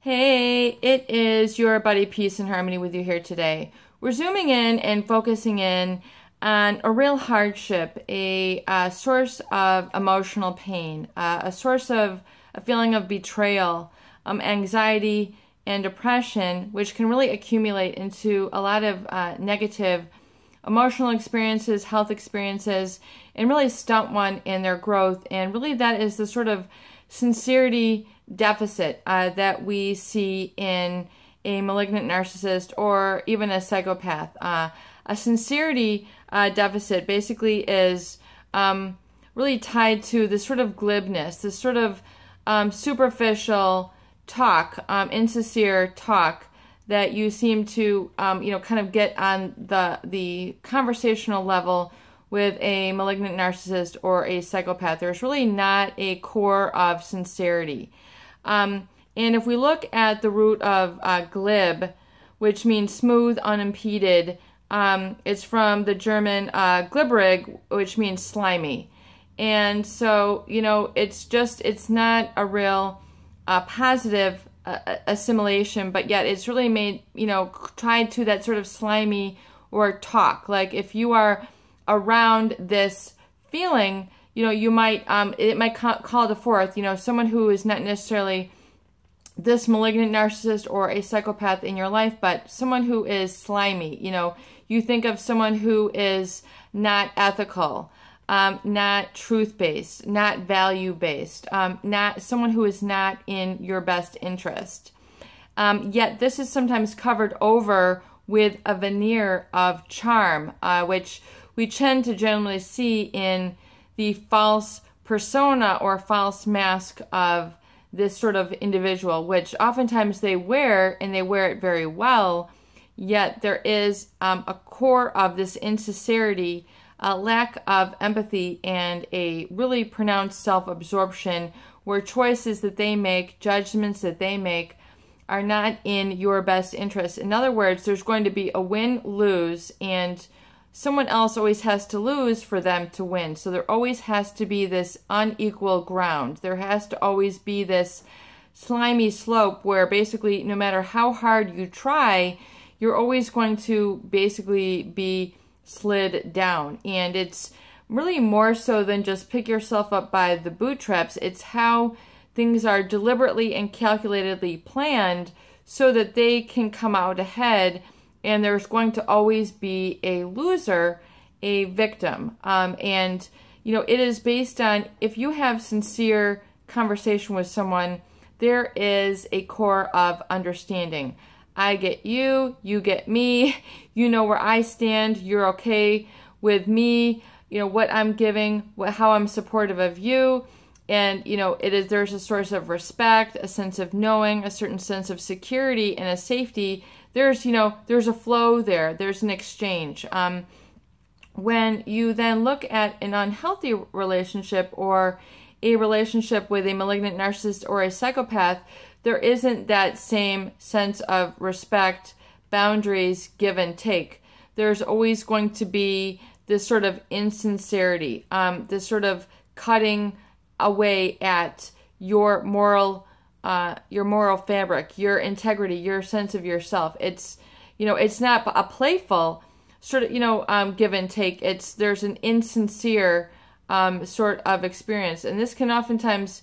Hey, it is your buddy Peace and Harmony with you here today. We're zooming in and focusing in on a real hardship, a source of emotional pain, a source of a feeling of betrayal, anxiety, and depression, which can really accumulate into a lot of negative emotional experiences, health experiences, and really stunt one in their growth. And really that is the sort of sincerity deficit that we see in a malignant narcissist or even a psychopath. A sincerity deficit basically is really tied to this sort of glibness, this sort of superficial talk, insincere talk that you seem to, kind of get on the conversational level with a malignant narcissist or a psychopath. There's really not a core of sincerity. And if we look at the root of Glib, which means smooth, unimpeded, it's from the German glibberig, which means slimy. And so, it's not a real positive assimilation, but yet it's really made, tied to that sort of slimy or talk. Like if you are around this feeling, you might, it might call to forth, someone who is not necessarily this malignant narcissist or a psychopath in your life, but someone who is slimy. You think of someone who is not ethical, not truth-based, not value-based, not someone who is not in your best interest. Yet this is sometimes covered over with a veneer of charm, which we tend to generally see in the false persona or false mask of this sort of individual, which oftentimes they wear, and they wear it very well, yet there is a core of this insincerity, a lack of empathy, and a really pronounced self-absorption where choices that they make, judgments that they make, are not in your best interest. In other words, there's going to be a win-lose, and someone else always has to lose for them to win. So there always has to be this unequal ground. There has to always be this slimy slope where basically no matter how hard you try, you're always going to basically be slid down. And it's really more so than just pick yourself up by the bootstraps. It's how things are deliberately and calculatedly planned so that they can come out ahead, and there's going to always be a loser, a victim. And it is based on, if you have sincere conversation with someone, there is a core of understanding. I get you, you get me, you know where I stand, you're okay with me, what I'm giving, how I'm supportive of you. And, there's a source of respect, a sense of knowing, a certain sense of security and a safety. There's a flow there. There's an exchange. When you then look at an unhealthy relationship or a relationship with a malignant narcissist or a psychopath, there isn't that same sense of respect, boundaries, give and take. There's always going to be this sort of insincerity, this sort of cutting away at your moral fabric, your integrity, your sense of yourself. It's, it's not a playful sort of, give and take. There's an insincere sort of experience. And this can oftentimes,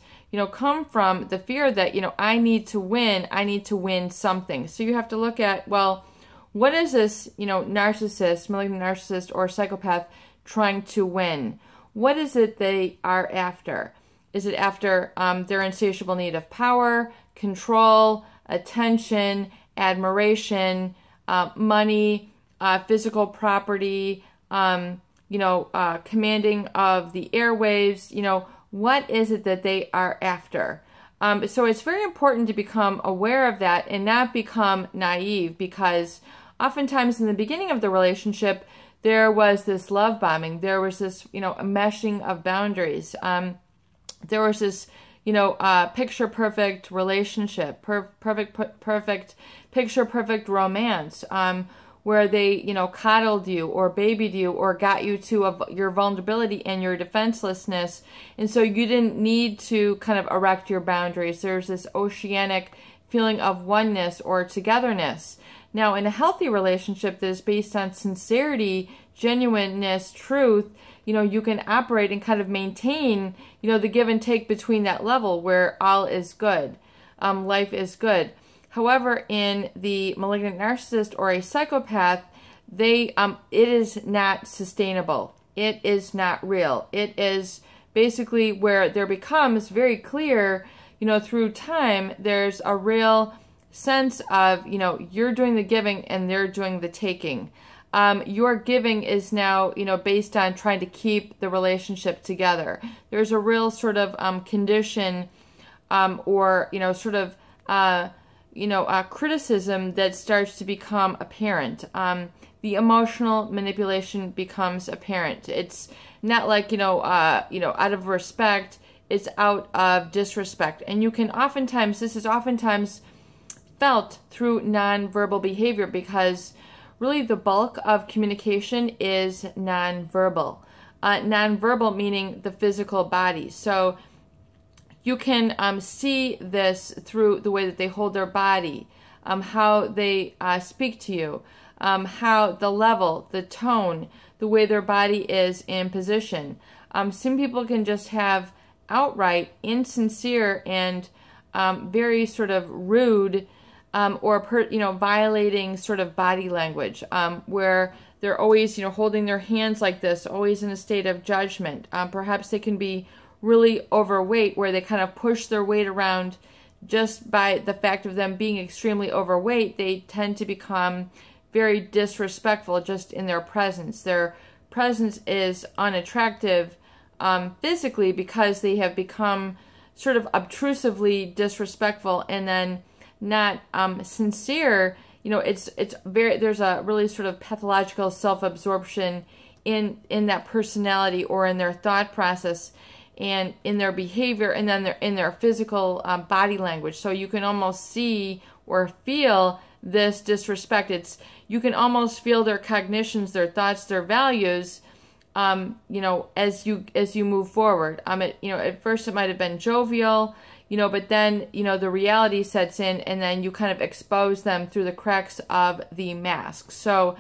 come from the fear that, I need to win something. So you have to look at, well, what is this, narcissist, malignant narcissist or psychopath trying to win? What is it they are after? Is it after their insatiable need of power, control, attention, admiration, money, physical property, commanding of the airwaves? What is it that they are after? So it's very important to become aware of that and not become naive, because oftentimes in the beginning of the relationship, there was this love bombing. There was this, meshing of boundaries. There was this, picture perfect relationship, perfect picture perfect romance, where they, coddled you or babied you or got you to your vulnerability and your defenselessness. And so you didn't need to kind of erect your boundaries. There's this oceanic feeling of oneness or togetherness. Now, in a healthy relationship that is based on sincerity, genuineness, truth, you can operate and kind of maintain, the give and take between that level where all is good, life is good. However, in the malignant narcissist or a psychopath, it is not sustainable. It is not real. It is basically where there becomes very clear, through time, there's a real sense of, you're doing the giving and they're doing the taking. Your giving is now, based on trying to keep the relationship together. There's a real sort of condition or, criticism that starts to become apparent. The emotional manipulation becomes apparent. It's not like, out of respect, it's out of disrespect. And this is oftentimes felt through nonverbal behavior, because really the bulk of communication is nonverbal. Nonverbal meaning the physical body. So you can see this through the way that they hold their body, how they speak to you, how the level, the tone, the way their body is in position. Some people can just have outright insincere and very sort of rude or violating sort of body language, where they're always holding their hands like this, always in a state of judgment. Perhaps they can be really overweight, where they kind of push their weight around. Just by the fact of them being extremely overweight, they tend to become very disrespectful just in their presence. Their presence is unattractive physically, because they have become sort of obtrusively disrespectful and then not sincere. There's a really sort of pathological self-absorption in that personality or in their thought process and in their behavior, and then in their physical body language. So you can almost see or feel this disrespect. You can almost feel their cognitions, their thoughts, their values, as you move forward. At first it might have been jovial, but then, the reality sets in, and then you kind of expose them through the cracks of the mask. So,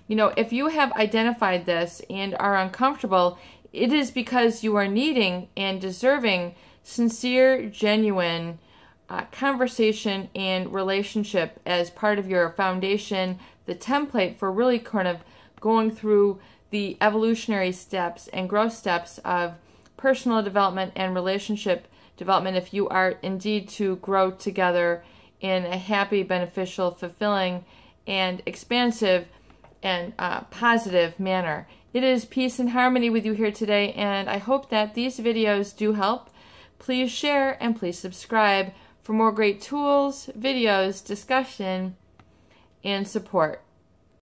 if you have identified this and are uncomfortable, it is because you are needing and deserving sincere, genuine conversation and relationship as part of your foundation, the template for really kind of going through the evolutionary steps and growth steps of personal development and relationship development, if you are indeed to grow together in a happy, beneficial, fulfilling, and expansive and positive manner. It is peace and harmony with you here today, and I hope that these videos do help. Please share and please subscribe for more great tools, videos, discussion, and support.